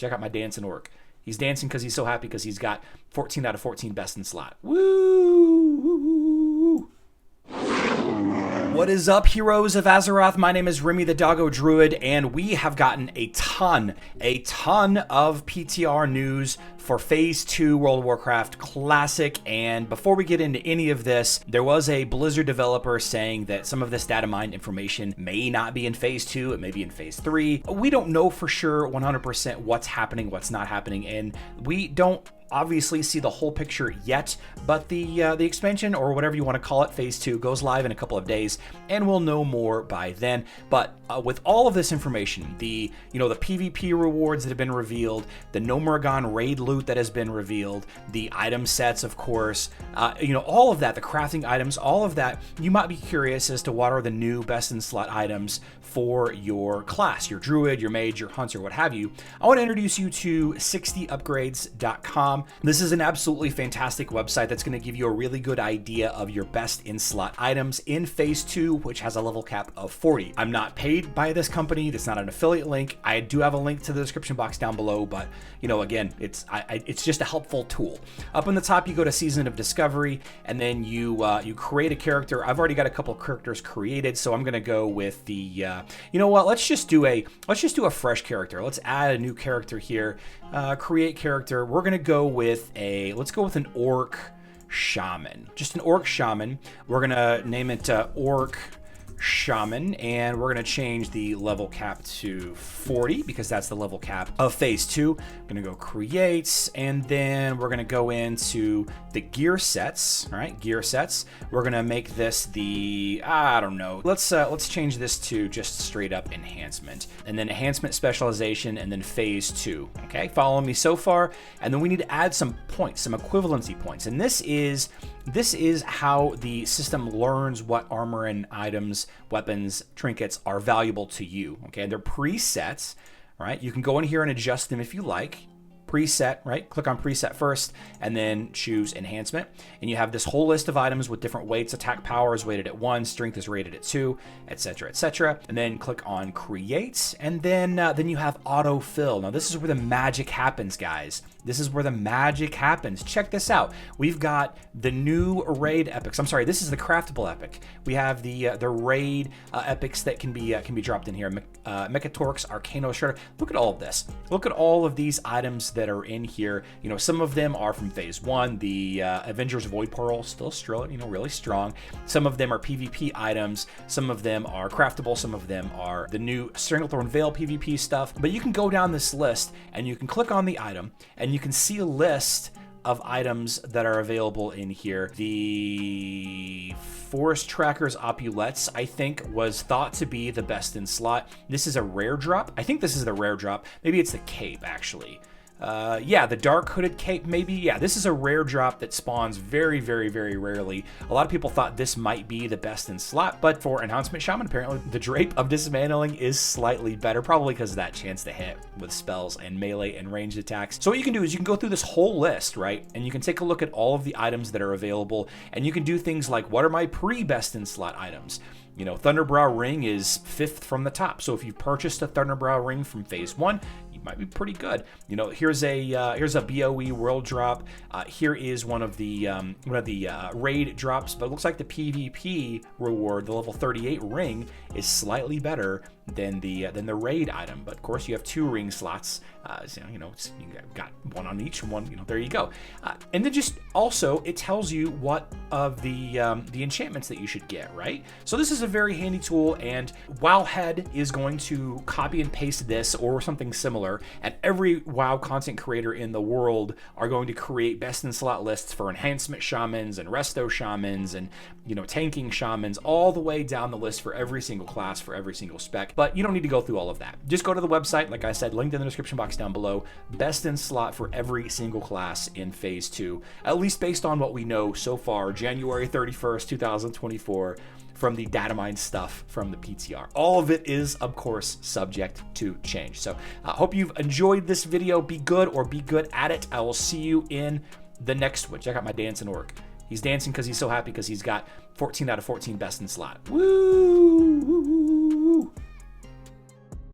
Check out my dancing orc. He's dancing because he's so happy because he's got 14 out of 14 best in slot. Woo! What is up, heroes of Azeroth? My name is Remy the Doggo Druid, and we have gotten a ton of PTR news for Phase 2 World of Warcraft Classic. And before we get into any of this, there was a Blizzard developer saying that some of this data mined information may not be in Phase 2, it may be in Phase 3. We don't know for sure 100% what's happening, what's not happening, and we don't obviously see the whole picture yet, but the expansion, or whatever you want to call it, Phase 2, goes live in a couple of days, and we'll know more by then. But with all of this information, the PvP rewards that have been revealed, the Nomergon raid loot that has been revealed, the item sets, of course, all of that, the crafting items, all of that, you might be curious as to what are the new best in slot items for your class, your druid, your mage, your hunter, what have you. I want to introduce you to 60upgrades.com. This is an absolutely fantastic website that's going to give you a really good idea of your best in slot items in Phase 2, which has a level cap of 40. I'm not paid by this company. That's not an affiliate link. I do have a link to the description box down below, but again, it's just a helpful tool. Up on the top, you go to Season of Discovery, and then you create a character. I've already got a couple of characters created, so I'm going to go with the let's just do a fresh character. Let's add a new character here. Create character. We're going to go with an orc shaman. Just an orc shaman. We're going to name it orc shaman, and we're going to change the level cap to 40 because that's the level cap of Phase 2. I'm going to go create, and then we're going to go into the gear sets. All right, gear sets. We're going to make this let's change this to just straight up enhancement, and then enhancement specialization, and then Phase 2. Okay, follow me so far. And then we need to add some points, some equivalency points, and this is how the system learns what armor and items, weapons, trinkets are valuable to you. Okay, they're presets, right? You can go in here and adjust them if you like. Preset, right? Click on preset first and then choose enhancement. And you have this whole list of items with different weights. Attack power is rated at 1, strength is rated at 2, etc., etc. And then click on create, and then you have autofill. Now this is where the magic happens, guys. This is where the magic happens. Check this out. We've got the new raid epics. I'm sorry, this is the craftable epic. We have the raid epics that can be dropped in here. Mechatorx, Arcano Shredder. Look at all of this. Look at all of these items that are in here. Some of them are from Phase 1. The Avengers Void Pearl, still really strong. Some of them are PvP items. Some of them are craftable. Some of them are the new Stranglethorn Veil PvP stuff. But you can go down this list and you can click on the item and you can see a list of items that are available in here. The Forest Tracker's Opulettes, I think, was thought to be the best in slot. This is a rare drop. I think this is the rare drop. Maybe it's the cape, actually. Yeah, the Dark Hooded Cape, maybe. Yeah, this is a rare drop that spawns very, very, very rarely. A lot of people thought this might be the best in slot, but for Enhancement Shaman, apparently the Drape of Dismantling is slightly better, probably because of that chance to hit with spells and melee and ranged attacks. So what you can do is you can go through this whole list, right? And you can take a look at all of the items that are available, and you can do things like, what are my pre-best in slot items? Thunderbrow Ring is 5th from the top. So if you purchased a Thunderbrow Ring from Phase 1, might be pretty good. Here's a BOE world drop. Here is one of the raid drops, but it looks like the PvP reward, the level 38 ring, is slightly better than the raid item. But of course, you have 2 ring slots. You got one on each one. There you go. And then just also it tells you what of the enchantments that you should get, right? So this is a very handy tool, and Wowhead is going to copy and paste this or something similar, and every WoW content creator in the world are going to create best in slot lists for enhancement shamans and resto shamans and tanking shamans, all the way down the list for every single class, for every single spec. But you don't need to go through all of that. Just go to the website, like I said, linked in the description box down below. Best in slot for every single class in Phase 2, at least based on what we know so far, January 31st, 2024, from the data mine stuff from the PTR. All of it is, of course, subject to change. So I hope you've enjoyed this video. Be good or be good at it. I will see you in the next one. Check out my dancing orc. He's dancing because he's so happy because he's got 14 out of 14 best in slot. Woo!